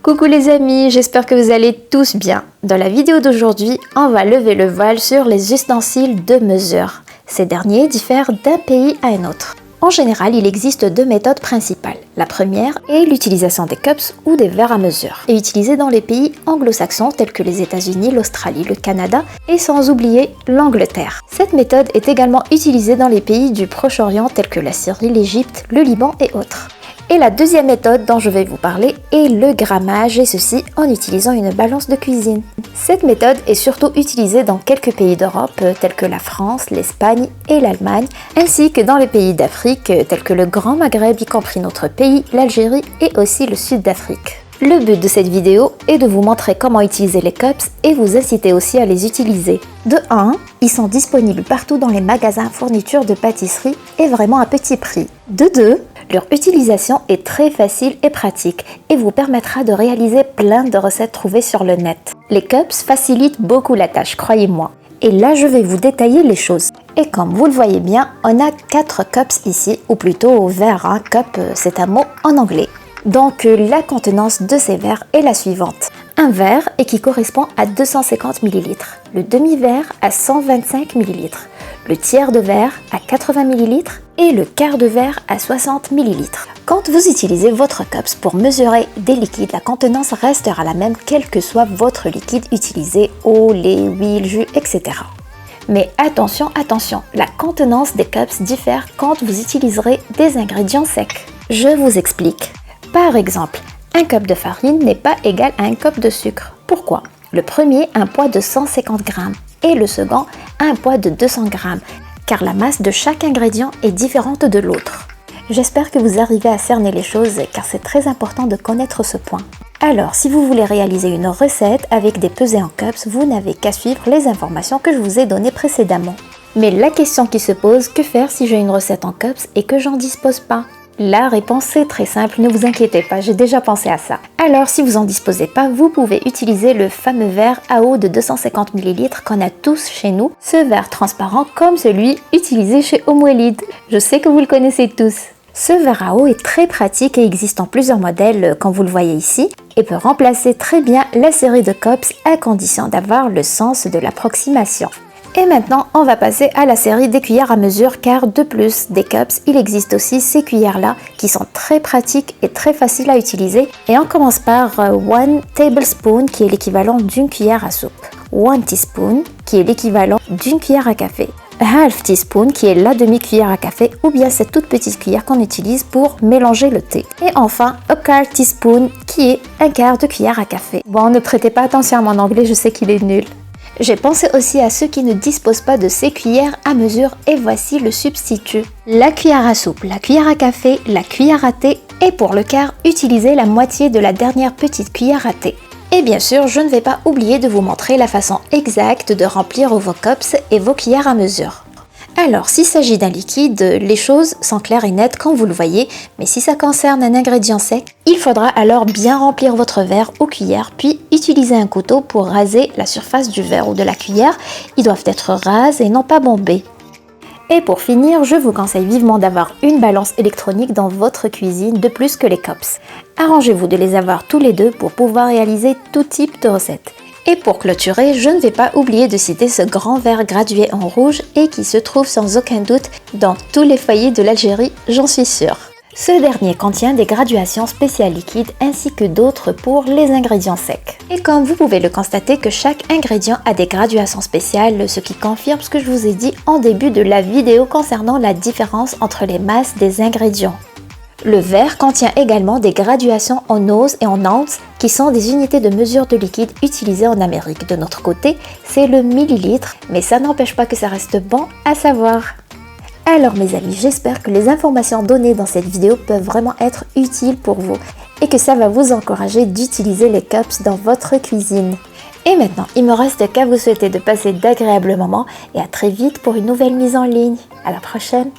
Coucou les amis, j'espère que vous allez tous bien. Dans la vidéo d'aujourd'hui, on va lever le voile sur les ustensiles de mesure. Ces derniers diffèrent d'un pays à un autre. En général, il existe deux méthodes principales. La première est l'utilisation des cups ou des verres à mesure, et utilisée dans les pays anglo-saxons tels que les États-Unis, l'Australie, le Canada et sans oublier l'Angleterre. Cette méthode est également utilisée dans les pays du Proche-Orient tels que la Syrie, l'Égypte, le Liban et autres. Et la deuxième méthode dont je vais vous parler est le grammage, et ceci en utilisant une balance de cuisine. Cette méthode est surtout utilisée dans quelques pays d'Europe tels que la France, l'Espagne et l'Allemagne, ainsi que dans les pays d'Afrique tels que le Grand Maghreb, y compris notre pays, l'Algérie et aussi le Sud d'Afrique. Le but de cette vidéo est de vous montrer comment utiliser les cups et vous inciter aussi à les utiliser. De 1, ils sont disponibles partout dans les magasins fournitures de pâtisserie et vraiment à petit prix. De 2, leur utilisation est très facile et pratique et vous permettra de réaliser plein de recettes trouvées sur le net. Les cups facilitent beaucoup la tâche, croyez-moi. Et là, je vais vous détailler les choses. Et comme vous le voyez bien, on a 4 cups ici, ou plutôt verres, cup c'est un mot en anglais. Donc la contenance de ces verres est la suivante. Un verre et qui correspond à 250 ml, le demi-verre à 125 ml, le tiers de verre à 80 ml et le quart de verre à 60 ml. Quand vous utilisez votre cups pour mesurer des liquides, la contenance restera la même quel que soit votre liquide utilisé, eau, lait, huile, jus, etc. Mais attention, la contenance des cups diffère quand vous utiliserez des ingrédients secs. Je vous explique. Par exemple, un cup de farine n'est pas égal à un cup de sucre. Pourquoi? Le premier a un poids de 150 g et le second a un poids de 200 g, car la masse de chaque ingrédient est différente de l'autre. J'espère que vous arrivez à cerner les choses, car c'est très important de connaître ce point. Alors, si vous voulez réaliser une recette avec des pesées en cups, vous n'avez qu'à suivre les informations que je vous ai données précédemment. Mais la question qui se pose, que faire si j'ai une recette en cups et que j'en dispose pas? La réponse est très simple, ne vous inquiétez pas, j'ai déjà pensé à ça. Alors si vous n'en disposez pas, vous pouvez utiliser le fameux verre à eau de 250 ml qu'on a tous chez nous, ce verre transparent comme celui utilisé chez Homoelid. Je sais que vous le connaissez tous. Ce verre à eau est très pratique et existe en plusieurs modèles comme vous le voyez ici et peut remplacer très bien la série de cups à condition d'avoir le sens de l'approximation. Et maintenant, on va passer à la série des cuillères à mesure car de plus des cups, il existe aussi ces cuillères-là qui sont très pratiques et très faciles à utiliser. Et on commence par 1 tablespoon qui est l'équivalent d'une cuillère à soupe, 1 teaspoon qui est l'équivalent d'une cuillère à café, half teaspoon qui est la demi-cuillère à café ou bien cette toute petite cuillère qu'on utilise pour mélanger le thé. Et enfin, a quart teaspoon qui est un quart de cuillère à café. Bon, ne prêtez pas attention à mon anglais, je sais qu'il est nul. J'ai pensé aussi à ceux qui ne disposent pas de ces cuillères à mesure et voici le substitut. La cuillère à soupe, la cuillère à café, la cuillère à thé et pour le quart, utilisez la moitié de la dernière petite cuillère à thé. Et bien sûr, je ne vais pas oublier de vous montrer la façon exacte de remplir vos cups et vos cuillères à mesure. Alors, s'il s'agit d'un liquide, les choses sont claires et nettes comme vous le voyez, mais si ça concerne un ingrédient sec, il faudra alors bien remplir votre verre ou cuillère, puis utiliser un couteau pour raser la surface du verre ou de la cuillère. Ils doivent être rases et non pas bombés. Et pour finir, je vous conseille vivement d'avoir une balance électronique dans votre cuisine de plus que les cups. Arrangez-vous de les avoir tous les deux pour pouvoir réaliser tout type de recettes. Et pour clôturer, je ne vais pas oublier de citer ce grand verre gradué en rouge et qui se trouve sans aucun doute dans tous les foyers de l'Algérie, j'en suis sûre. Ce dernier contient des graduations spéciales liquides ainsi que d'autres pour les ingrédients secs. Et comme vous pouvez le constater que chaque ingrédient a des graduations spéciales, ce qui confirme ce que je vous ai dit en début de la vidéo concernant la différence entre les masses des ingrédients. Le verre contient également des graduations en oz et en ounce qui sont des unités de mesure de liquide utilisées en Amérique. De notre côté, c'est le millilitre, mais ça n'empêche pas que ça reste bon à savoir. Alors mes amis, j'espère que les informations données dans cette vidéo peuvent vraiment être utiles pour vous et que ça va vous encourager d'utiliser les cups dans votre cuisine. Et maintenant, il me reste qu'à vous souhaiter de passer d'agréables moments et à très vite pour une nouvelle mise en ligne. À la prochaine!